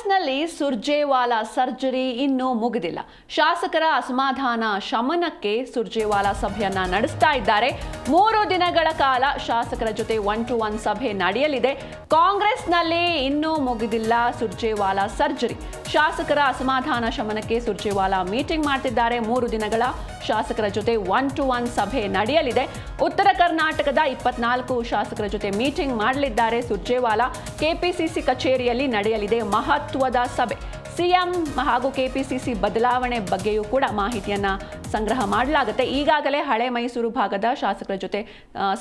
ಕಾಂಗ್ರೆಸ್ನಲ್ಲಿ ಸುರ್ಜೇವಾಲಾ ಸರ್ಜರಿ ಇನ್ನೂ ಮುಗಿದಿಲ್ಲ. ಶಾಸಕರ ಅಸಮಾಧಾನ ಶಮನಕ್ಕೆ ಸುರ್ಜೇವಾಲಾ ಸಭೆಯನ್ನ ನಡೆಸ್ತಾ ಇದ್ದಾರೆ. 3 ದಿನಗಳ ಕಾಲ ಶಾಸಕರ ಜೊತೆ 1-to-1 ಸಭೆ ನಡೆಯಲಿದೆ. ಕಾಂಗ್ರೆಸ್ನಲ್ಲಿ ಇನ್ನೂ ಮುಗಿದಿಲ್ಲ ಸುರ್ಜೇವಾಲಾ ಸರ್ಜರಿ. ಶಾಸಕರ ಅಸಮಾಧಾನ ಶಮನಕ್ಕೆ ಸುರ್ಜೇವಾಲಾ ಮೀಟಿಂಗ್ ಮಾಡ್ತಿದ್ದಾರೆ. 3 ದಿನಗಳ ಶಾಸಕರ ಜೊತೆ 1-to-1 ಸಭೆ ನಡೆಯಲಿದೆ. ಉತ್ತರ ಕರ್ನಾಟಕದ 24 ಶಾಸಕರ ಜೊತೆ ಮೀಟಿಂಗ್ ಮಾಡಲಿದ್ದಾರೆ ಸುರ್ಜೇವಾಲಾ. ಕೆಪಿಸಿಸಿ ಕಚೇರಿಯಲ್ಲಿ ನಡೆಯಲಿದೆ ಮಹತ್ವದ ಸಭೆ. ಸಿಎಂ ಹಾಗೂ ಕೆಪಿಸಿಸಿ ಬದಲಾವಣೆ ಬಗ್ಗೆಯೂ ಕೂಡ ಮಾಹಿತಿಯನ್ನ ಸಂಗ್ರಹ ಮಾಡಲಾಗುತ್ತೆ. ಈಗಾಗಲೇ ಹಳೆ ಮೈಸೂರು ಭಾಗದ ಶಾಸಕರ ಜೊತೆ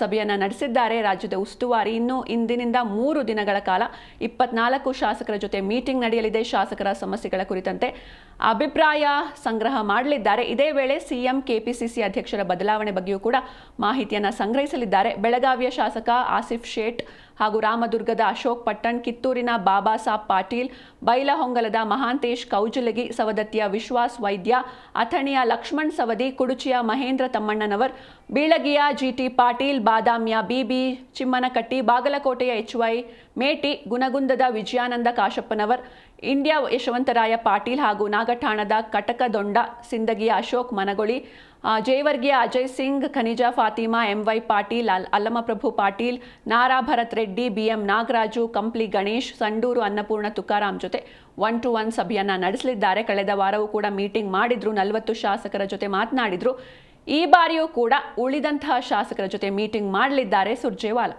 ಸಭೆಯನ್ನ ನಡೆಸಿದ್ದಾರೆ ರಾಜ್ಯದ ಉಸ್ತುವಾರಿ. ಇನ್ನು ಇಂದಿನಿಂದ 3 ದಿನಗಳ ಕಾಲ 24 ಶಾಸಕರ ಜೊತೆ ಮೀಟಿಂಗ್ ನಡೆಯಲಿದೆ. ಶಾಸಕರ ಸಮಸ್ಯೆಗಳ ಕುರಿತಂತೆ ಅಭಿಪ್ರಾಯ ಸಂಗ್ರಹ ಮಾಡಲಿದ್ದಾರೆ. ಇದೇ ವೇಳೆ ಸಿಎಂ ಕೆಪಿಸಿಸಿ ಅಧ್ಯಕ್ಷರ ಬದಲಾವಣೆ ಬಗ್ಗೆಯೂ ಕೂಡ ಮಾಹಿತಿಯನ್ನ ಸಂಗ್ರಹಿಸಲಿದ್ದಾರೆ. ಬೆಳಗಾವಿಯ ಶಾಸಕ ಆಸಿಫ್ ಶೇಟ್ ಹಾಗೂ ರಾಮದುರ್ಗದ ಅಶೋಕ್ ಪಟ್ಟಣ್, ಕಿತ್ತೂರಿನ ಬಾಬಾ ಸಾಬ್ ಪಾಟೀಲ್, ಬೈಲಹೊಂಗಲದ ಮಹಾಂತೇಶ್ ಕೌಜಲಗಿ, ಸವದತ್ತಿಯ ವಿಶ್ವಾಸ್ ವೈದ್ಯ, ಅಥಣಿಯ ಲಕ್ಷ್ಮಣ್ ಸವದಿ, ಕುಡುಚಿಯ ಮಹೇಂದ್ರ ತಮ್ಮಣ್ಣನವರ್, ಬೀಳಗಿಯ ಜಿಟಿ ಪಾಟೀಲ್, ಬಾದಾಮಿಯ ಬಿಬಿ ಚಿಮ್ಮನಕಟ್ಟಿ, ಬಾಗಲಕೋಟೆಯ HY ಮೇಟಿ, ಗುನಗುಂದದ ವಿಜಯಾನಂದ ಕಾಶಪ್ಪನವರ್, ಇಂಡಿಯಾ ಯಶವಂತರಾಯ ಪಾಟೀಲ್ ಹಾಗೂ ನಾಗಠಾಣದ ಕಟಕದೊಂಡ, ಸಿಂದಗಿಯ Ashok Managoli, ಜೇವರ್ಗಿಯ Ajay Singh, Khanija Fatima, MY Patil, Allamaprabhu Patil, Nara Bharat Reddy, BM Nagaraju, Kampli Ganesh, Sandur Annapurna Tukaram ಜೊತೆ 1-to-1 ಸಭೆಯನ್ನ ನಡೆಸಲಿದ್ದಾರೆ. ಕಳೆದ ವಾರವೂ ಕೂಡ ಮೀಟಿಂಗ್ ಮಾಡಿದ್ರು. 40 ಶಾಸಕರ ಜೊತೆ ಮಾತನಾಡಿದ್ರು. ಈ ಬಾರಿಯೂ ಕೂಡ ಉಳಿದಂತಹ ಶಾಸಕರ ಜೊತೆ ಮೀಟಿಂಗ್ ಮಾಡಲಿದ್ದಾರೆ ಸುರ್ಜೇವಾಲಾ.